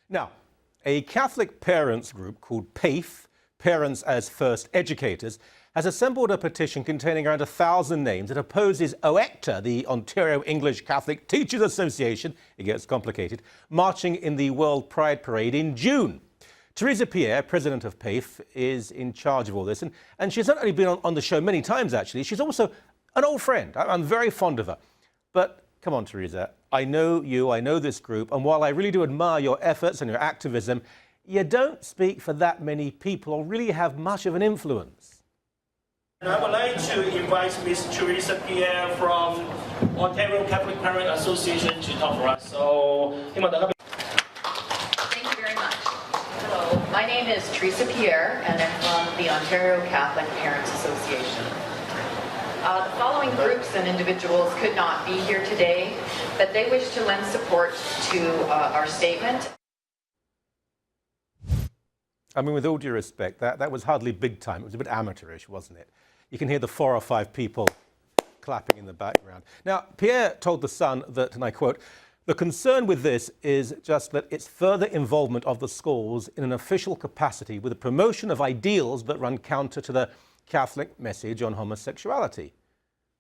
Now, a Catholic parents group called PAIF, Parents as First Educators, has assembled a petition containing around 1,000 names that opposes OECTA, the Ontario English Catholic Teachers Association, it gets complicated, marching in the Worldpride parade in June. Teresa Pierre, president of PAIF, is in charge of all this, and she's not only been on the show many times, actually, she's also an old friend. I'm very fond of her. But come on, Teresa, I know you, I know this group, and while I really do admire your efforts and your activism, you don't speak for that many people or really have much of an influence. I would like to invite Ms. Teresa Pierre from Ontario Catholic Parent Association to talk for us. Thank you very much. Hello, my name is Teresa Pierre, and I'm from the Ontario Catholic Parents Association. The following groups and individuals could not be here today, but they wish to lend support to our statement. I mean, with all due respect, that was hardly big time. It was a bit amateurish, wasn't it? You can hear the 4 or 5 people clapping in the background. Now, Pierre told The Sun that, and I quote, "The concern with this is just that it's further involvement of the schools in an official capacity with the promotion of ideals that run counter to the Catholic message on homosexuality."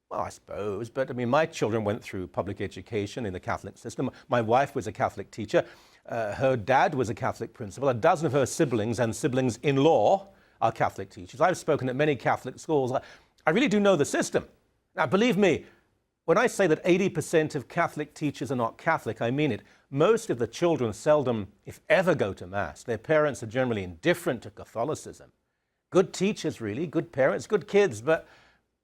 Well, I suppose, but I mean, my children went through public education in the Catholic system. My wife was a Catholic teacher. Her dad was a Catholic principal. A dozen of her siblings and siblings-in-law are Catholic teachers. I've spoken at many Catholic schools. I really do know the system. Now, believe me, when I say that 80% of Catholic teachers are not Catholic, I mean it. Most of the children seldom, if ever, go to Mass. Their parents are generally indifferent to Catholicism. Good teachers, really, good parents, good kids, but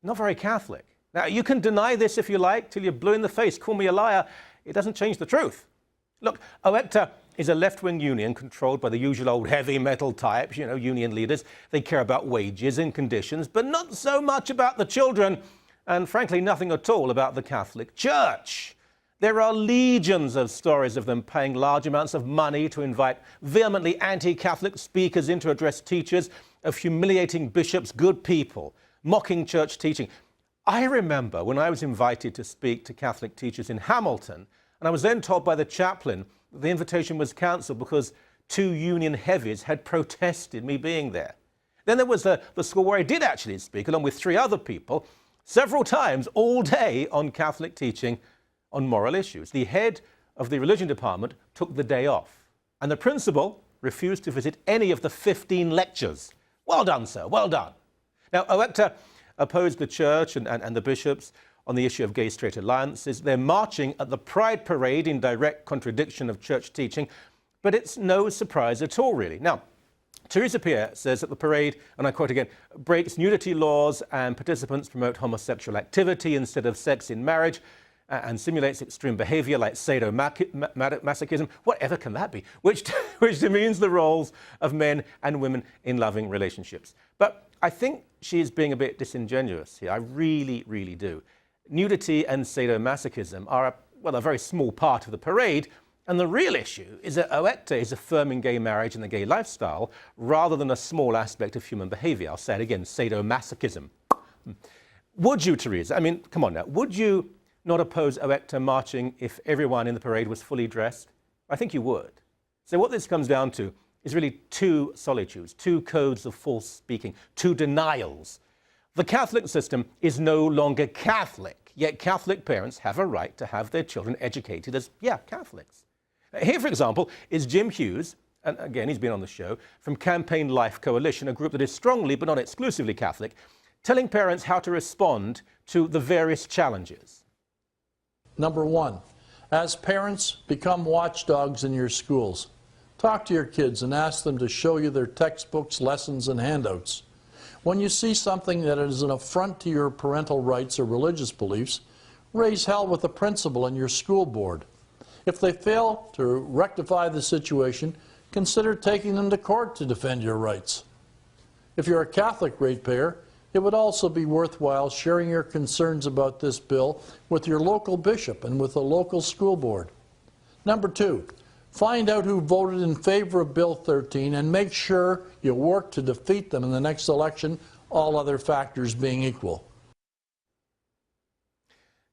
not very Catholic. Now, you can deny this if you like, till you're blue in the face, call me a liar. It doesn't change the truth. Look, OECTA is a left-wing union controlled by the usual old heavy metal types, you know, union leaders. They care about wages and conditions, but not so much about the children, and frankly, nothing at all about the Catholic Church. There are legions of stories of them paying large amounts of money to invite vehemently anti-Catholic speakers in to address teachers, of humiliating bishops, good people, mocking church teaching. I remember when I was invited to speak to Catholic teachers in Hamilton, and I was then told by the chaplain that the invitation was cancelled because 2 union heavies had protested me being there. Then there was the school where I did actually speak, along with 3 other people, several times all day on Catholic teaching on moral issues. The head of the religion department took the day off, and the principal refused to visit any of the 15 lectures. Well done, sir, well done. Now, OECTA opposed the church and the bishops on the issue of gay-straight alliances. They're marching at the Pride Parade in direct contradiction of church teaching, but it's no surprise at all, really. Now, Teresa Pierre says that the parade, and I quote again, breaks nudity laws and participants promote homosexual activity instead of sex in marriage and simulates extreme behavior like sadomasochism, whatever can that be, which demeans the roles of men and women in loving relationships. But I think she's being a bit disingenuous here. I really, really do. Nudity and sadomasochism are a very small part of the parade, and the real issue is that OECTA is affirming gay marriage and the gay lifestyle rather than a small aspect of human behavior. I'll say it again, sadomasochism. Would you, Teresa, I mean, come on now, would you not oppose OECTA marching if everyone in the parade was fully dressed? I think you would. So what this comes down to is really 2 solitudes, 2 codes of false speaking, 2 denials. The Catholic system is no longer Catholic, yet Catholic parents have a right to have their children educated as, Catholics. Here, for example, is Jim Hughes, and again, he's been on the show, from Campaign Life Coalition, a group that is strongly but not exclusively Catholic, telling parents how to respond to the various challenges. Number 1, as parents, become watchdogs in your schools. Talk to your kids and ask them to show you their textbooks, lessons, and handouts. When you see something that is an affront to your parental rights or religious beliefs, raise hell with the principal and your school board. If they fail to rectify the situation, consider taking them to court to defend your rights. If you're a Catholic ratepayer, it would also be worthwhile sharing your concerns about this bill with your local bishop and with the local school board. Number 2, find out who voted in favor of Bill 13 and make sure you work to defeat them in the next election, all other factors being equal.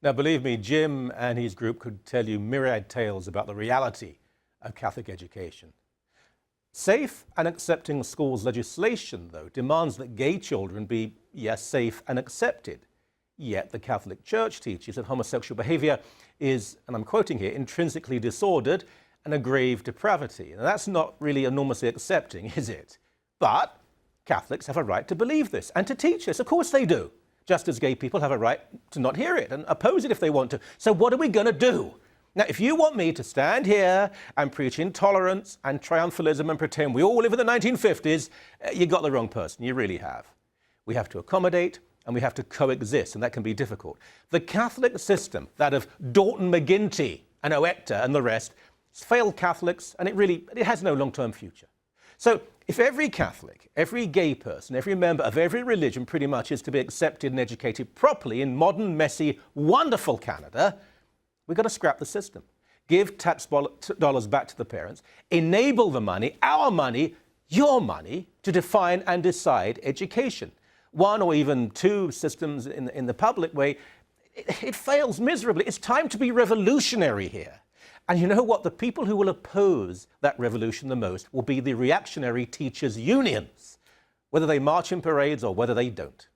Now, believe me, Jim and his group could tell you myriad tales about the reality of Catholic education. Safe and accepting schools legislation, though, demands that gay children be, yes, safe and accepted. Yet the Catholic Church teaches that homosexual behavior is, and I'm quoting here, intrinsically disordered and a grave depravity. And that's not really enormously accepting, is it? But Catholics have a right to believe this and to teach this. Of course they do. Just as gay people have a right to not hear it and oppose it if they want to. So what are we going to do? Now, if you want me to stand here and preach intolerance and triumphalism and pretend we all live in the 1950s, you got the wrong person. You really have. We have to accommodate and we have to coexist, and that can be difficult. The Catholic system, that of Dorton McGuinty and Oector and the rest, it's failed Catholics, and it has no long-term future. So if every Catholic, every gay person, every member of every religion pretty much is to be accepted and educated properly in modern, messy, wonderful Canada, we've got to scrap the system. Give tax dollars back to the parents. Enable the money, our money, your money, to define and decide education. One or even two systems in the public way, it fails miserably. It's time to be revolutionary here. And you know what? The people who will oppose that revolution the most will be the reactionary teachers' unions, whether they march in parades or whether they don't.